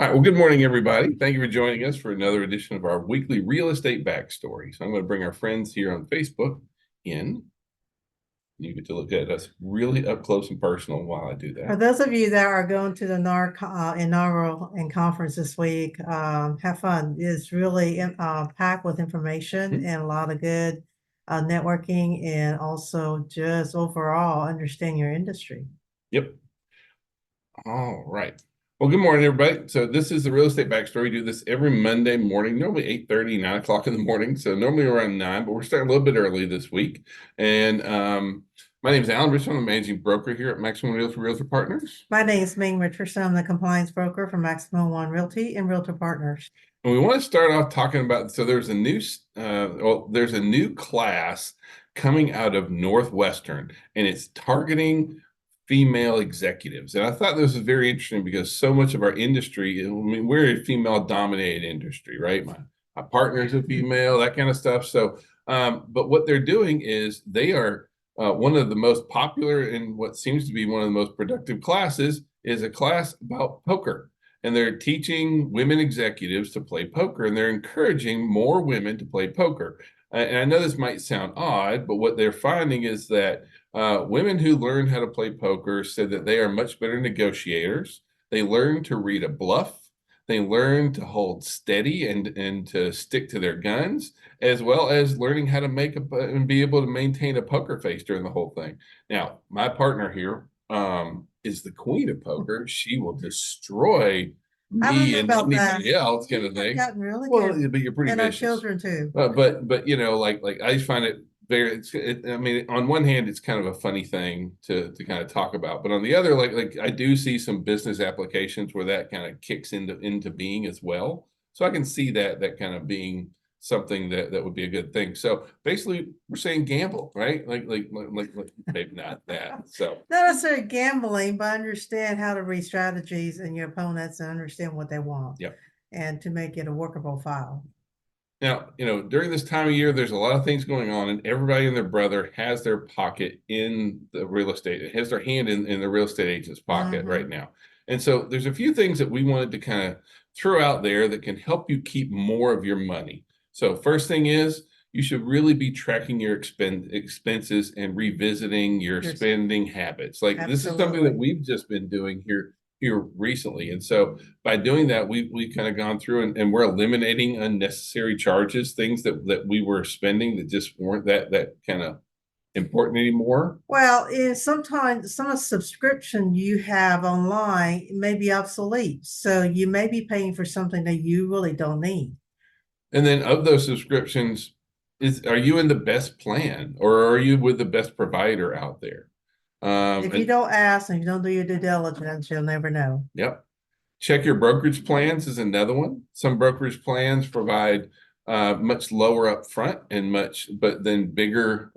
All right. Well, good morning, everybody. Thank you for joining us for another edition of our weekly real estate backstory. So I'm going to bring our friends here on Facebook in. You get to look at us really up close and personal while I do For that. those of you that are going to the inaugural and conference this week, have fun. It's really packed with information Hmm. and a lot of good networking and also just overall understand your industry. Yep. All right. Well, good morning, everybody. So this is the real estate backstory. We do this every Monday morning, normally 8:30, 9 o'clock in the morning. So normally around 9, but we're starting a little bit early this week. And my name is Alan Richmond. I'm the managing broker here at Maximum Realtor Partners. My name is Ming Richardson. I'm the compliance broker for Maximum One Realty and Realtor Partners. And we want to start off talking about, so there's a new class coming out of Northwestern, and it's targeting female executives. And I thought this was very interesting because so much of our industry, I mean, we're a female dominated industry, right? My partner's a female, that kind of stuff. So, but what they're doing is they are one of the most popular and what seems to be one of the most productive classes is a class about poker, and they're teaching women executives to play poker, and they're encouraging more women to play poker. And I know this might sound odd, but what they're finding is that women who learn how to play poker said that they are much better negotiators. They learn to read a bluff. They learn to hold steady and to stick to their guns, as well as learning how to make and be able to maintain a poker face during the whole thing. Now, my partner here, is the queen of poker. She will destroy I don't me know and about that. anybody else, kind of You've thing. gotten really Well, good. but you're pretty And our vicious. children too. But you know, like I just find it very. I mean, on one hand, it's kind of a funny thing to kind of talk about, but on the other, like I do see some business applications where that kind of kicks into being as well. So I can see that kind of being something that would be a good thing. So basically, we're saying gamble, right? Like maybe not that. So Not necessarily gambling, but understand how to read strategies and your opponents and understand what they want. Yep. And to make it a workable file. Now, you know, during this time of year, there's a lot of things going on, and everybody and their brother has their pocket in the real estate. It has their hand in the real estate agent's pocket right now. And so there's a few things that we wanted to kind of throw out there that can help you keep more of your money. So first thing is you should really be tracking your expenses and revisiting your spending habits. Like this is something that we've just been doing here recently. And so by doing that, we kind of gone through and we're eliminating unnecessary charges, things that we were spending that just weren't that kind of important anymore. Well, sometimes some of the subscription you have online may be obsolete. So you may be paying for something that you really don't need. And then of those subscriptions, are you in the best plan or are you with the best provider out there? If you don't ask and you don't do your due diligence, you'll never know. Yep. Check your brokerage plans is another one. Some brokerage plans provide much lower up front and but then bigger,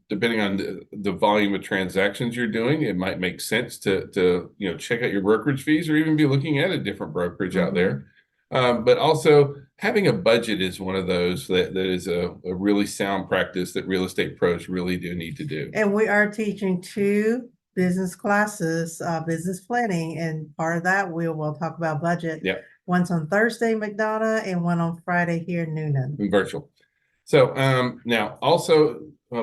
depending on the volume of transactions you're doing. It might make sense to check out your brokerage fees or even be looking at a different brokerage out there. But also having a budget is one of those that is a really sound practice that real estate pros really do need to do. And we are teaching 2 business classes, business planning, and part of that we'll talk about budget. Yeah. One's on Thursday, McDonough, and one on Friday here in Noonan. Virtual. So now also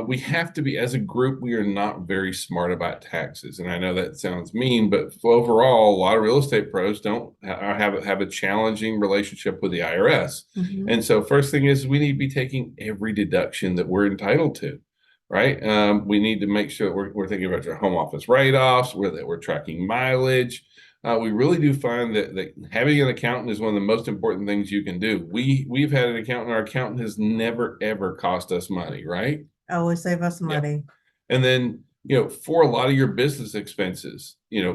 we have to be, as a group, we are not very smart about taxes. And I know that sounds mean, but overall, a lot of real estate pros don't have a challenging relationship with the IRS. And so first thing is we need to be taking every deduction that we're entitled to, right? We need to make sure that we're thinking about your home office write-offs, that we're tracking mileage. We really do find that having an accountant is one of the most important things you can do. We've had an accountant. Our accountant has never, ever cost us money, right? Always save us money. Yep. And then, for a lot of your business expenses,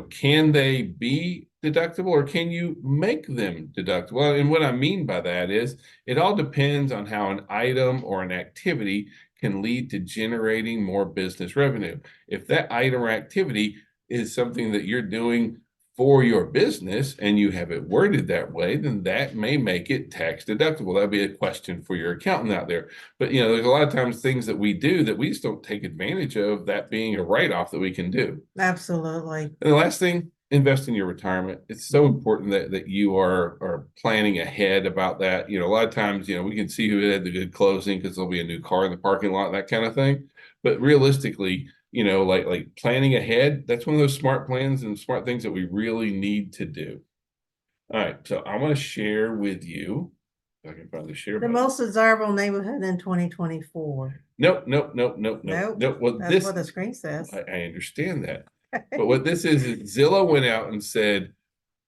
can they be deductible or can you make them deductible? And what I mean by that is it all depends on how an item or an activity can lead to generating more business revenue. If that item or activity is something that you're doing for your business and you have it worded that way, then that may make it tax deductible. That'd be a question for your accountant out there. But there's a lot of times things that we do that we just don't take advantage of, that being a write-off that we can do. Absolutely. And the last thing invest in your retirement. It's so important that you are planning ahead about that. A lot of times, we can see who had the good closing because there'll be a new car in the parking lot, that kind of thing. But realistically, like planning ahead, that's one of those smart plans and smart things that we really need to do. All right, so I want to share with you, if I can find the share The button. most desirable neighborhood in 2024. Nope, nope, nope, nope, nope, Nope, nope. Well, that's this what the screen says. I understand that. But what this is Zillow went out and said,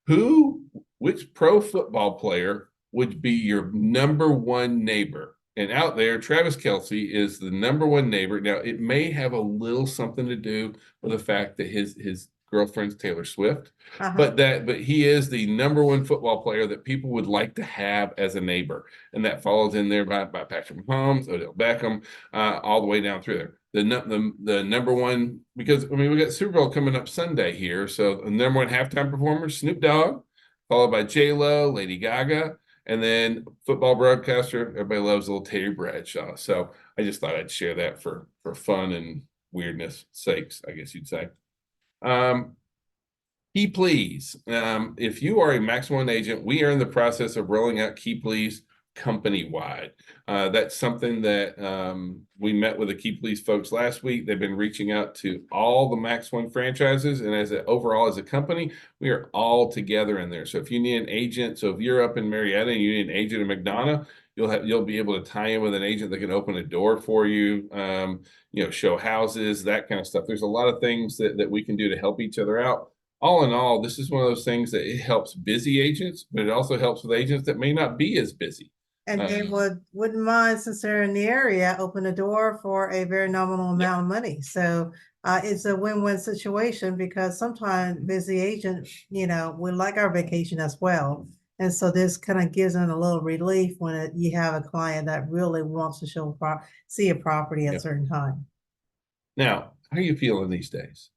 who, which pro football player would be your number one neighbor? And out there, Travis Kelce is the number one neighbor. Now, it may have a little something to do with the fact that his girlfriend's Taylor Swift, Uh-huh. but he is the number one football player that people would like to have as a neighbor, and that follows in there by Patrick Mahomes, Odell Beckham, all the way down through there. The number one, because I mean we got Super Bowl coming up Sunday here, so the number one halftime performer, Snoop Dogg, followed by J Lo, Lady Gaga, and then football broadcaster. Everybody loves little Terry Bradshaw. So I just thought I'd share that for fun and weirdness sakes, I guess you'd say. Um, Key Please. If you are a Max One agent, we are in the process of rolling out Key Please company-wide. That's something that we met with the Key Please folks last week. They've been reaching out to all the Max One franchises, and overall as a company, we are all together in there. So if you need an agent, so if you're up in Marietta and you need an agent in McDonough, you'll be able to tie in with an agent that can open a door for you, show houses, that kind of stuff. There's a lot of things that we can do to help each other out. All in all, this is one of those things that it helps busy agents, but it also helps with agents that may not be as busy. And they wouldn't mind, since they're in the area, open a door for a very nominal amount of money. So it's a win-win situation, because sometimes busy agents, we like our vacation as well. And so this kind of gives them a little relief when you have a client that really wants to see a property at a certain time. Now, how are you feeling these days?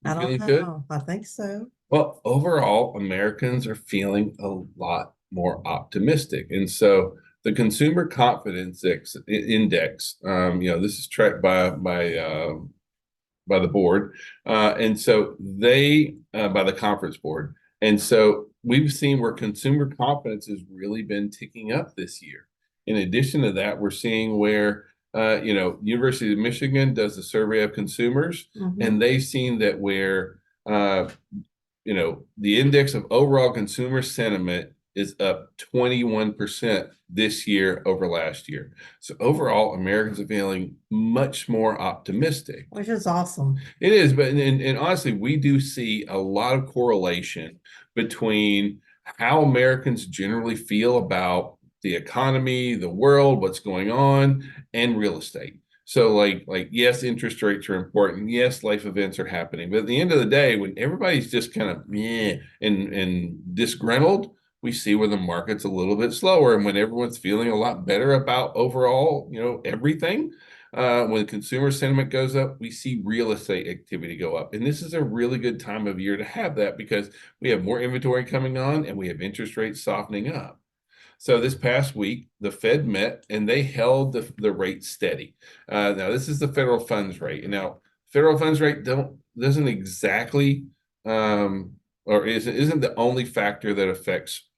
You I don't feeling good? know. I think so. Well, overall, Americans are feeling a lot more optimistic. And so the consumer confidence index, this is tracked by the board. And so they, by the conference board. And so we've seen where consumer confidence has really been ticking up this year. In addition to that, we're seeing where, University of Michigan does a survey of consumers, and they've seen that where, the index of overall consumer sentiment is up 21% this year over last year. So overall, Americans are feeling much more optimistic. Which is awesome. It is, but and honestly, we do see a lot of correlation between how Americans generally feel about the economy, the world, what's going on, and real estate. So like yes, interest rates are important. Yes, life events are happening. But at the end of the day, when everybody's just kind of meh and disgruntled, we see where the market's a little bit slower. And when everyone's feeling a lot better about overall, everything, when consumer sentiment goes up, we see real estate activity go up. And this is a really good time of year to have that, because we have more inventory coming on and we have interest rates softening up. So this past week, the Fed met and they held the rate steady. Now this is the federal funds rate. And now federal funds rate doesn't exactly or isn't the only factor that affects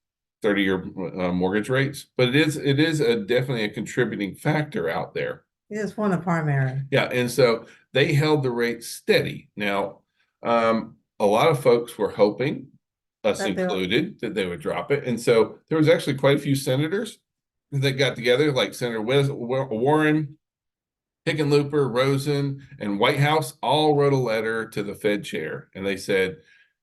30-year mortgage rates, but it is definitely a contributing factor out there. It is one of primary. Yeah, and so they held the rate steady. Now, a lot of folks were hoping, us included, that they would drop it. And so there was actually quite a few senators that got together, like Senator Warren, Hickenlooper, Rosen, and Whitehouse all wrote a letter to the Fed chair. And they said,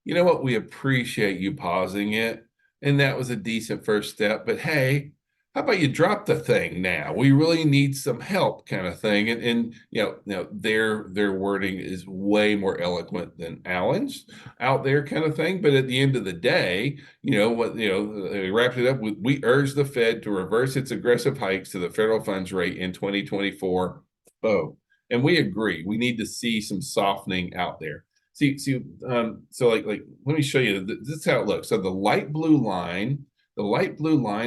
you know what, we appreciate you pausing it. And that was a decent first step. But hey, how about you drop the thing now? We really need some help, kind of thing. And their wording is way more eloquent than Allen's out there, kind of thing. But at the end of the day, they wrapped it up with, we urge the Fed to reverse its aggressive hikes to the federal funds rate in 2024. Oh, and we agree. We need to see some softening out there. So let me show you. This is how it looks. So the light blue line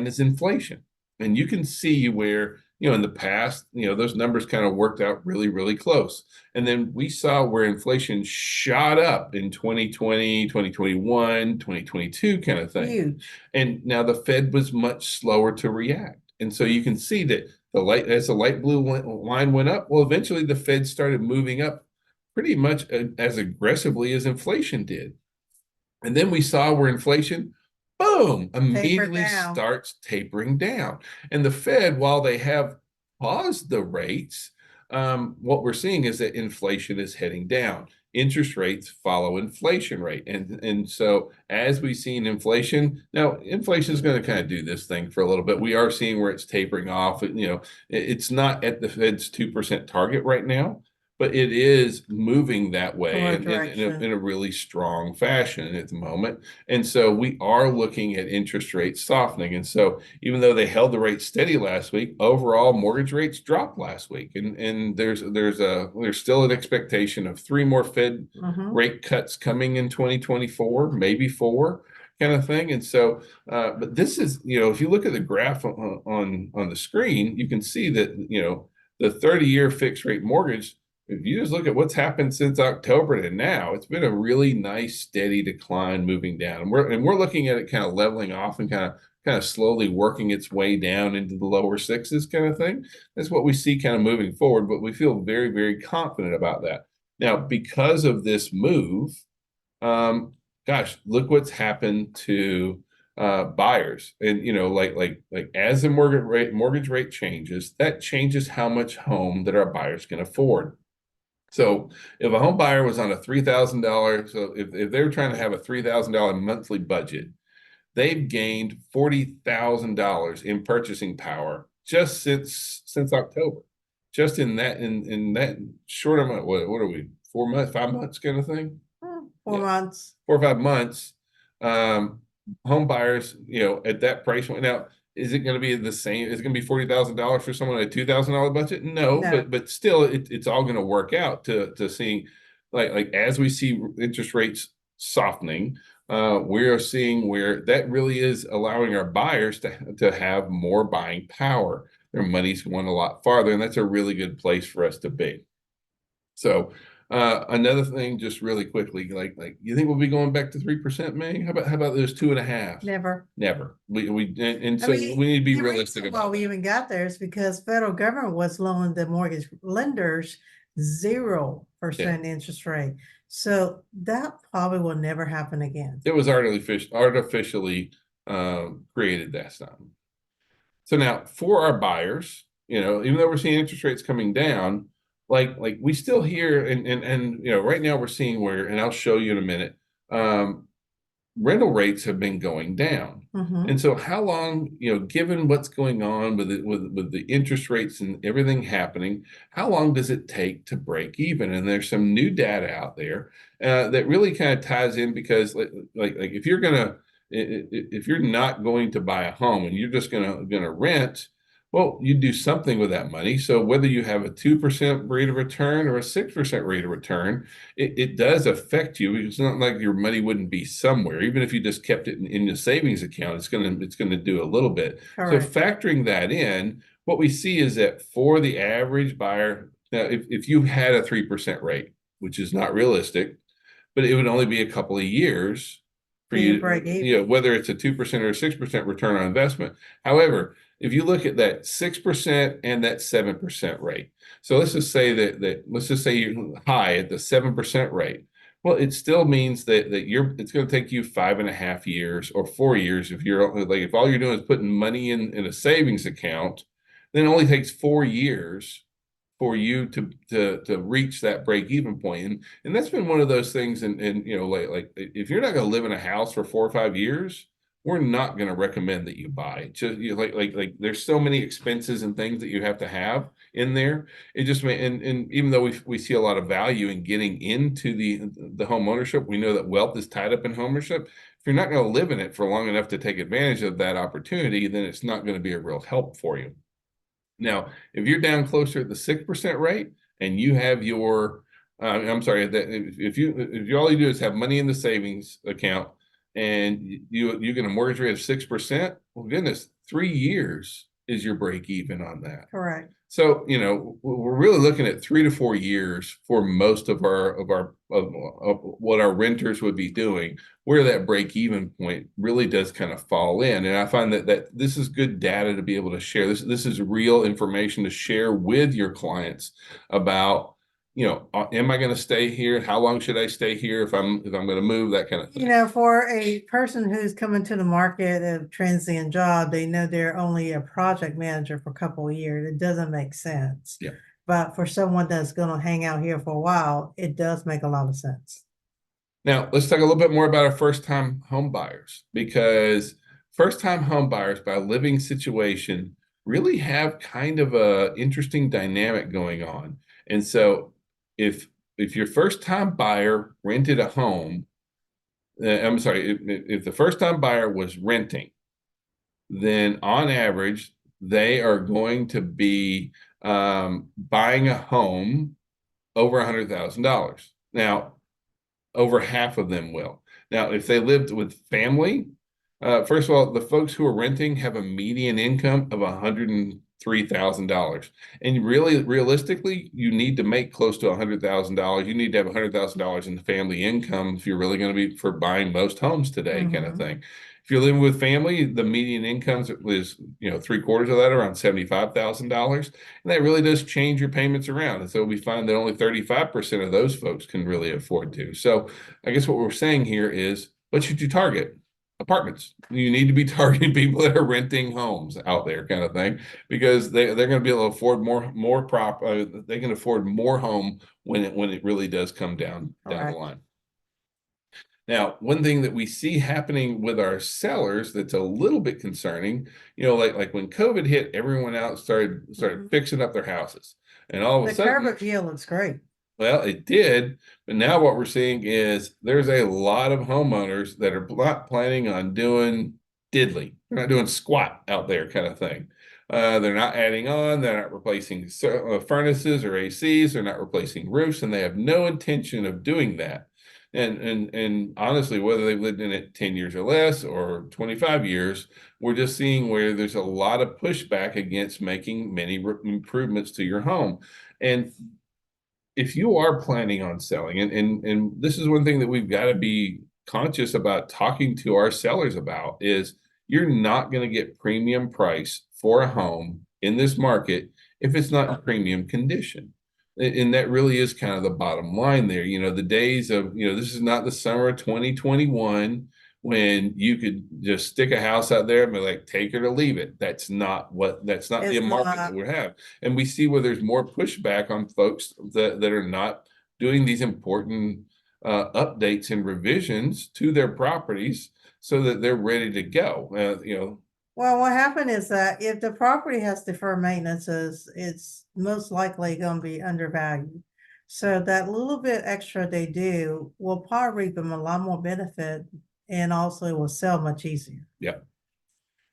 is inflation. And you can see where in the past, those numbers kind of worked out really, really close. And then we saw where inflation shot up in 2020, 2021, 2022 kind of thing. Huge. And now the Fed was much slower to react. And so you can see that as the light blue line went up, well, eventually the Fed started moving up pretty much as aggressively as inflation did. And then we saw where inflation, boom, Taper immediately down. starts tapering down. And the Fed, while they have paused the rates, what we're seeing is that inflation is heading down. Interest rates follow inflation rate. And so as we've seen inflation, now inflation is going to kind of do this thing for a little bit. We are seeing where it's tapering off. It's not at the Fed's 2% target right now, but it is moving that way Toward in, direction. a really strong fashion at the moment. And so we are looking at interest rates softening. And so even though they held the rate steady last week, overall mortgage rates dropped last week. And there's still an expectation of 3 more Fed rate cuts coming in 2024, maybe 4 kind of thing. And so, but this is, if you look at the graph on the screen, you can see that, the 30-year fixed rate mortgage, if you just look at what's happened since October to now, it's been a really nice steady decline moving down. And we're looking at it kind of leveling off and kind of slowly working its way down into the lower sixes kind of thing. That's what we see kind of moving forward, but we feel very, very confident about that. Now, because of this move, gosh, look what's happened to buyers. And like as the mortgage rate changes, that changes how much home that our buyers can afford. So if a home buyer was on a $3,000, so if they were trying to have a $3,000 monthly budget, they've gained $40,000 in purchasing power just since October. Just in that short amount, what are we, 4 months, 5 months kind of thing? 4 months. 4 or 5 months. Um, Home buyers, at that price point now, is it going to be the same? Is it going to be $40,000 for someone at a $2,000 budget? No, No. but still, it's all going to work out to seeing like as we see interest rates softening, we are seeing where that really is allowing our buyers to have more buying power. Their money's going a lot farther, and that's a really good place for us to be. So another thing, just really quickly, like you think we'll be going back to 3%, May? How about those 2.5? Never. Never. And I so mean, we need to be the realistic reason why about we that. even got there is because federal government was loaning the mortgage lenders zero Yeah, percent interest rate. So that probably will never happen again. it was artificially created that time. So now for our buyers, even though we're seeing interest rates coming down, like we still hear and right now we're seeing where, and I'll show you in a minute, rental rates have been going down. Mm-hmm. And so how long, given what's going on with the interest rates and everything happening, how long does it take to break even? And there's some new data out there that really kind of ties in because like if you're not going to buy a home and you're just gonna rent, well, you do something with that money. So whether you have a 2% rate of return or a 6% rate of return, it does affect you. It's not like your money wouldn't be somewhere. Even if you just kept it in your savings account, it's gonna do a little bit. So Correct. factoring that in, what we see is that for the average buyer, now if you had a 3% rate, which is not realistic, but it would only be a couple of years for For you to break you, even. whether it's a 2% or a 6% return on investment. However, if you look at that 6% and that 7% rate, so let's just say let's just say you're high at the 7% rate. Well, it still means that it's going to take you 5.5 years or 4 years if all you're doing is putting money in a savings account, then it only takes 4 years for you to reach that break even point. And that's been one of those things. And like if you're not going to live in a house for 4 or 5 years, we're not going to recommend that you buy. Just like there's so many expenses and things that you have to have in there. It just may and even though we see a lot of value in getting into the home ownership, we know that wealth is tied up in home ownership. If you're not going to live in it for long enough to take advantage of that opportunity, then it's not going to be a real help for you. Now, if you're down closer at the 6% rate and you have I'm sorry, that if all you do is have money in the savings account and you get a mortgage rate of 6%, well, goodness, 3 years is your break even on that. Correct. So, we're really looking at 3 to 4 years for most of what our renters would be doing, where that break even point really does kind of fall in. And I find that this is good data to be able to share. This is real information to share with your clients about, am I going to stay here? How long should I stay here if I'm going to move, that kind of thing. For a person who's coming to the market of transient job, they know they're only a project manager for a couple of years. It doesn't make sense. Yeah. But for someone that's going to hang out here for a while, it does make a lot of sense. Now, let's talk a little bit more about our first-time home buyers, because first-time home buyers by living situation really have kind of a interesting dynamic going on. And so if your first-time buyer rented a home, I'm sorry, if the first-time buyer was renting, then on average, they are going to be buying a home over $100,000. Now, over half of them will. Now, if they lived with family, first of all, the folks who are renting have a median income of $103,000. And really, realistically, you need to make close to $100,000. You need to have $100,000 in the family income if you're really going to be for buying most homes today, kind of thing. If you're living with family, the median income is, 3/4 of that, around $75,000. And that really does change your payments around. And so we find that only 35% of those folks can really afford to. So I guess what we're saying here is, what should you target? Apartments. You need to be targeting people that are renting homes out there, kind of thing, because they're going to be able to afford they can afford more home when it really does come down the line. Now, one thing that we see happening with our sellers that's a little bit concerning, like when COVID hit, everyone out started fixing up their houses, and all of a sudden, the curb appeal looks great. Well, it did, but now what we're seeing is there's a lot of homeowners that are not planning on doing diddly. They're not doing squat out there, kind of thing. They're not adding on. They're not replacing furnaces or ACs. They're not replacing roofs, and they have no intention of doing that. And honestly, whether they've lived in it 10 years or less or 25 years, we're just seeing where there's a lot of pushback against making many improvements to your home. And if you are planning on selling, and this is one thing that we've got to be conscious about talking to our sellers about, is you're not going to get premium price for a home in this market if it's not in premium condition. And that really is kind of the bottom line there. The days of, this is not the summer of 2021 when you could just stick a house out there and be like, take it or leave it. That's not the market that we have. And we see where there's more pushback on folks that are not doing these important updates and revisions to their properties so that they're ready to go. Well, what happened is that if the property has deferred maintenances, it's most likely going to be undervalued. So that little bit extra they do will probably reap them a lot more benefit, and also it will sell much easier. Yeah.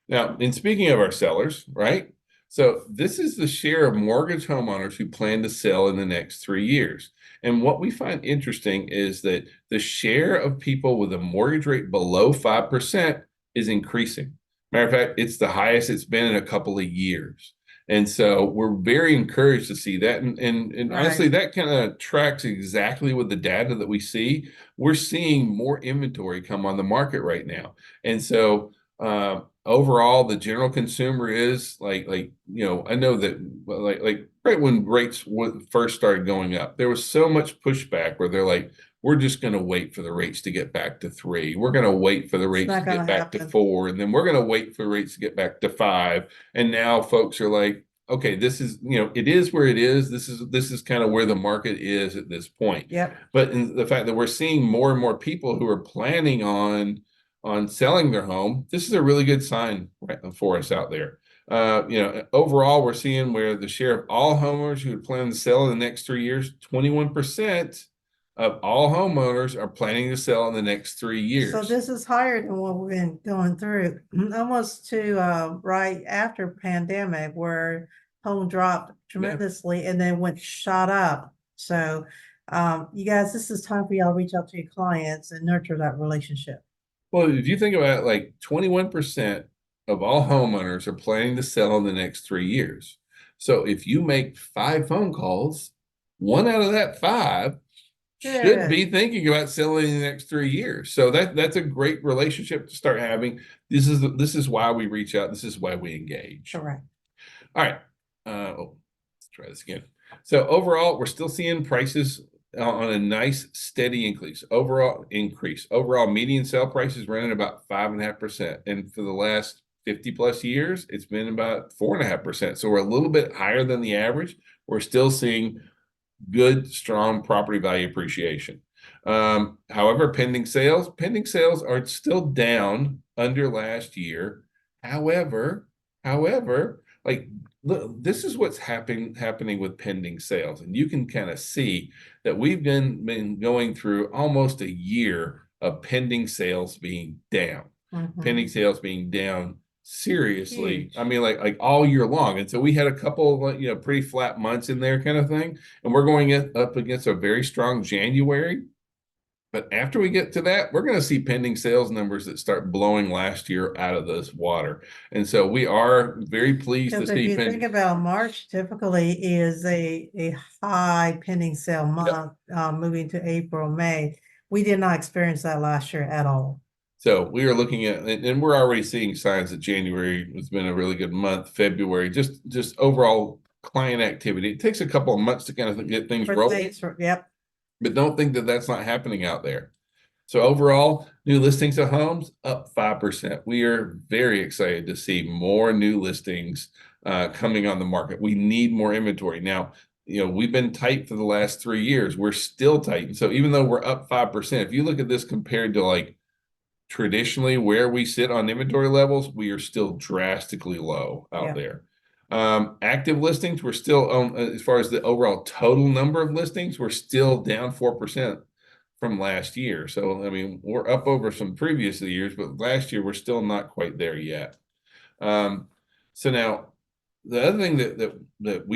Now, in speaking of our sellers, right? So this is the share of mortgage homeowners who plan to sell in the next 3 years. And what we find interesting is that the share of people with a mortgage rate below 5% is increasing. Matter of fact, it's the highest it's been in a couple of years. And so we're very encouraged to see that. And honestly, that kind of tracks exactly with the data that we see. We're seeing more inventory come on the market right now. And so overall, the general consumer is like, I know that like right when rates first started going up, there was so much pushback where they're like, we're just going to wait for the rates to get back to 3. We're going to wait for the rates to get back to 4. And then we're going to wait for the rates to get back to 5. And now folks are like, okay, this is, it is where it is. This is kind of where the market is at this point. Yeah. But in the fact that we're seeing more and more people who are planning on selling their home, this is a really good sign for us out there. Overall, we're seeing where the share of all homeowners who plan to sell in the next 3 years, 21% of all homeowners are planning to sell in the next 3 years. So this is higher than what we've been going through almost to right after pandemic, where home dropped tremendously and then went shot up. So you guys, this is time for y'all to reach out to your clients and nurture that relationship. Well, if you think about it, like 21% of all homeowners are planning to sell in the next 3 years. So if you make 5 phone calls, one out of that five should Good, be thinking about selling in the next 3 years. So that's a great relationship to start having. This is why we reach out. This is why we engage. correct. All right. Let's try this again. So overall, we're still seeing prices on a nice steady increase. Overall median sale prices running about 5.5%, and for the last 50 plus years, it's been about 4.5%. So we're a little bit higher than the average. We're still seeing good, strong property value appreciation. However, pending sales are still down under last year. However, like look, this is what's happening with pending sales, and you can kind of see that we've been going through almost a year of pending sales being down, pending Mhm. sales being down seriously. I Huge. mean, like all year long. And so we had a couple of, pretty flat months in there kind of thing. And we're going up against a very strong January. But after we get to that, we're going to see pending sales numbers that start blowing last year out of this water. And so we are very pleased to Because if see you think pending. about March typically is a high pending sale Yep. month, moving to April, May. We did not experience that last year at all. So we are looking at, and we're already seeing signs that January has been a really good month. February, just overall client activity. It takes a couple of months to kind of get things For rolling, things, yep, but don't think that that's not happening out there. So overall, new listings of homes up 5%. We are very excited to see more new listings coming on the market. We need more inventory. Now, we've been tight for the last 3 years. We're still tight. And so even though we're up 5%, if you look at this compared to like traditionally where we sit on inventory levels, we are still drastically low out yeah. there. Active listings, we're still on, as far as the overall total number of listings, we're still down 4% from last year. So, I mean, we're up over some previous years, but last year we're still not quite there yet. Um, so now the other thing that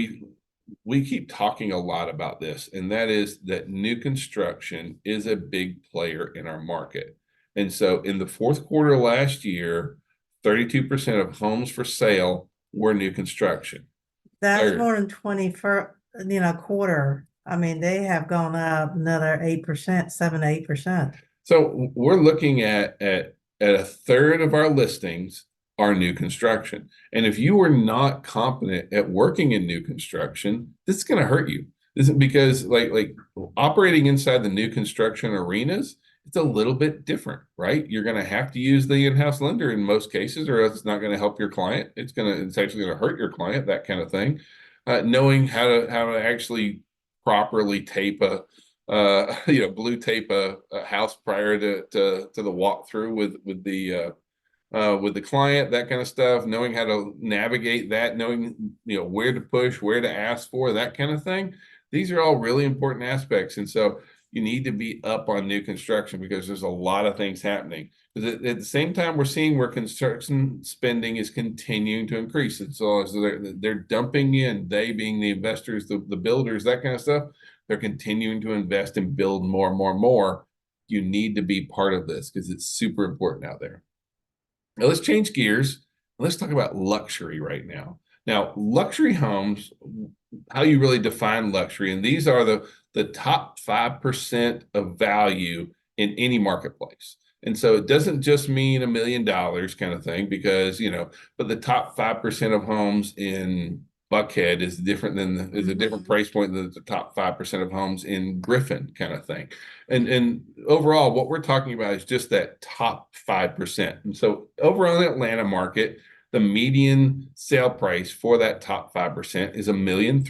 we keep talking a lot about this, and that is that new construction is a big player in our market. And so in the fourth quarter last year, 32% of homes for sale were new construction. That's Third. more than 20 for, quarter. I mean, they have gone up another 8%, 7 to 8%. So we're looking at a third of our listings are new construction. And if you are not competent at working in new construction, this is going to hurt you. This is because like operating inside the new construction arenas, it's a little bit different, right? You're going to have to use the in-house lender in most cases, or else it's not going to help your client. It's actually going to hurt your client, that kind of thing. Knowing how to actually properly tape blue tape a house prior to the walkthrough with the client, that kind of stuff, knowing how to navigate that, knowing where to push, where to ask for, that kind of thing. These are all really important aspects, and so you need to be up on new construction because there's a lot of things happening. Because at the same time, we're seeing where construction spending is continuing to increase. And so they're dumping in, they being the investors, the builders, that kind of stuff. They're continuing to invest and build more and more and more. You need to be part of this because it's super important out there. Now let's change gears. Let's talk about luxury right now. Now, luxury homes, how you really define luxury, and these are the top 5% of value in any marketplace. And so it doesn't just mean $1 million kind of thing, because but the top 5% of homes in Buckhead is different is a different price point than the top 5% of homes in Griffin kind of thing. And overall, what we're talking about is just that top 5%. And so over on the Atlanta market, the median sale price for that top 5% is $1.3 million.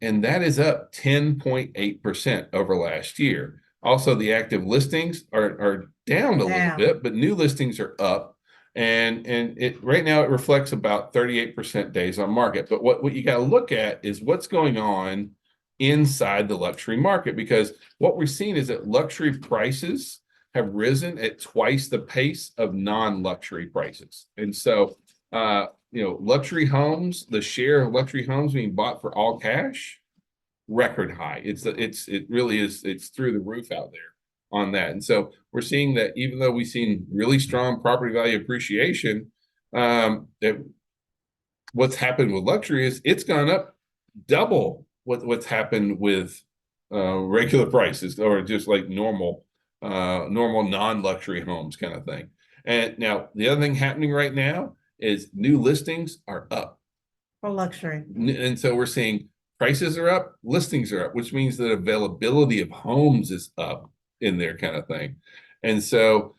And that is up 10.8% over last year. Also, the active listings are down a little Down. bit, but new listings are up. And it right now it reflects about 38% days on market. But what you got to look at is what's going on inside the luxury market, because what we're seeing is that luxury prices have risen at twice the pace of non-luxury prices. And so luxury homes, the share of luxury homes being bought for all cash, record high. It really is, it's through the roof out there. on that. And so we're seeing that even though we've seen really strong property value appreciation, that what's happened with luxury is it's gone up double what's happened with regular prices or just like normal non-luxury homes kind of thing. And now the other thing happening right now is new listings are up. For luxury. And so we're seeing prices are up, listings are up, which means that availability of homes is up in there kind of thing. And so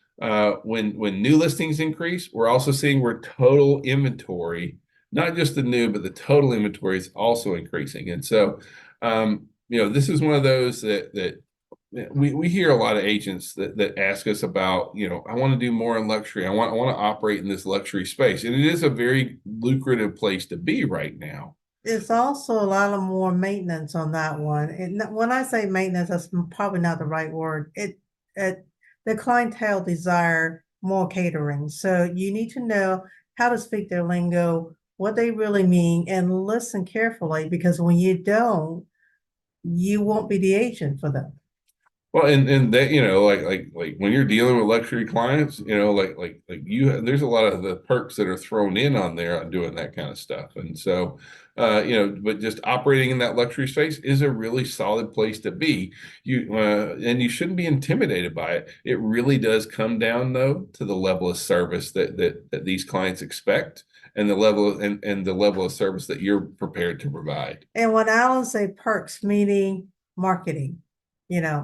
when new listings increase, we're also seeing where total inventory, not just the new, but the total inventory is also increasing. And so this is one of those that we hear a lot of agents that ask us about, I want to do more in luxury. I want to operate in this luxury space. And it is a very lucrative place to be right now. It's also a lot of more maintenance on that one. And when I say maintenance, that's probably not the right word. The clientele desire more catering. So you need to know how to speak their lingo, what they really mean, and listen carefully, because when you don't, you won't be the agent for them. Well, and that, like when you're dealing with luxury clients, like you, there's a lot of the perks that are thrown in on there on doing that kind of stuff. And so, but just operating in that luxury space is a really solid place to be. And you shouldn't be intimidated by it. It really does come down though to the level of service that these clients expect, and the level of service that you're prepared to provide. And when Alan say perks, meaning marketing.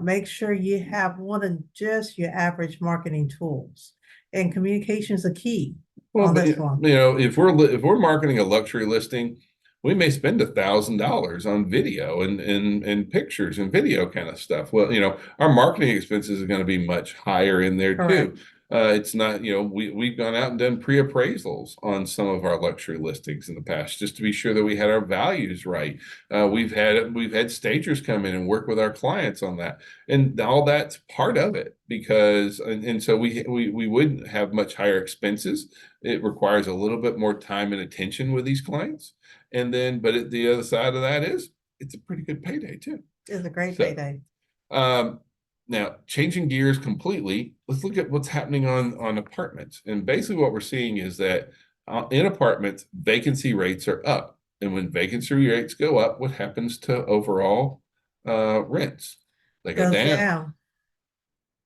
Make sure you have more than just your average marketing tools. And communication is a key Well, on but this one. if we're marketing a luxury listing, we may spend $1,000 on video and pictures and video kind of stuff. Well, our marketing expenses are going to be much higher in there Correct. too. It's not, we've gone out and done pre-appraisals on some of our luxury listings in the past just to be sure that we had our values right. We've had stagers come in and work with our clients on that, and all that's part of it because and so we wouldn't have much higher expenses. It requires a little bit more time and attention with these clients, and then but the other side of that is it's a pretty good payday too. It's a great So, payday. um, now, changing gears completely, let's look at what's happening on apartments. And basically, what we're seeing is that in apartments, vacancy rates are up. And when vacancy rates go up, what happens to overall rents? They go Goes down. down.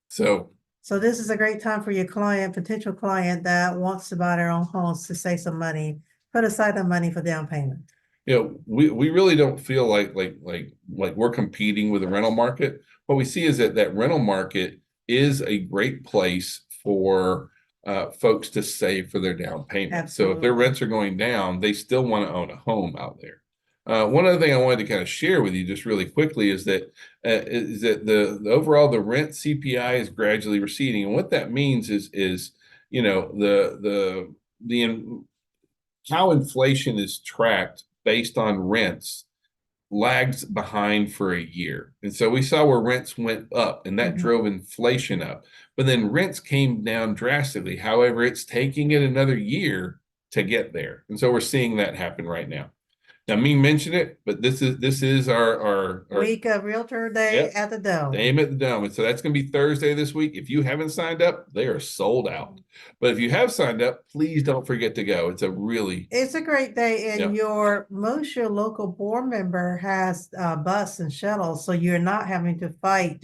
So this is a great time for your potential client that wants to buy their own homes to save some money, put aside the money for down payment. we really don't feel like we're competing with the rental market. What we see is that rental market is a great place for folks to save for their down payment. Absolutely. So if their rents are going down, they still want to own a home out there. One other thing I wanted to kind of share with you just really quickly is that the overall the rent CPI is gradually receding, and what that means is the how inflation is tracked based on rents lags behind for a year. And so we saw where rents went up and that drove inflation up. But then rents came down drastically. However, it's taking it another year to get there. And so we're seeing that happen right now. Now, me mention it, but this is our week of Realtor Day at the Dome. Aim at the Dome. And so that's going to be Thursday this week. If you haven't signed up, they are sold out. But if you have signed up, please don't forget to go. It's a great day. And your local board member has bus and shuttles, so you're not having to fight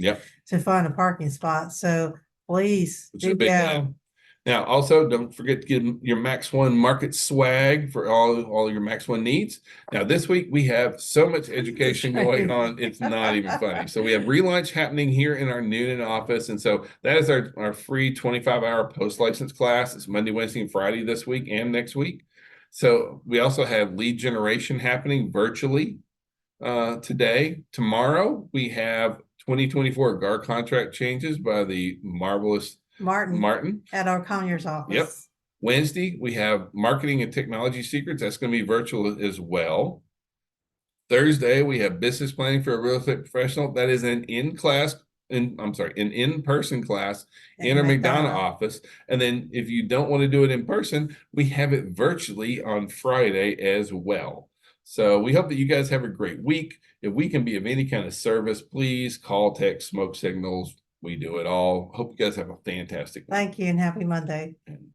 to find a parking spot. So please do go. Now, also, don't forget to get your Max One Market swag for all your Max One needs. Now, this week we have so much education going on, it's not even funny. So we have relaunch happening here in our Noonan office. And so that is our free 25-hour post-license class. It's Monday, Wednesday, and Friday this week and next week. So we also have lead generation happening virtually today. Tomorrow, we have 2024 GAR contract changes by the marvelous Martin at our Conyers office. Yep. Wednesday, we have marketing and technology secrets. That's going to be virtual as well. Thursday, we have business planning for a real estate professional. That is an in-person class in our McDonough office. And then if you don't want to do it in person, we have it virtually on Friday as well. So we hope that you guys have a great week. If we can be of any kind of service, please call, text, smoke signals, We do it all. Hope you guys have a fantastic one. Thank you and happy Monday. And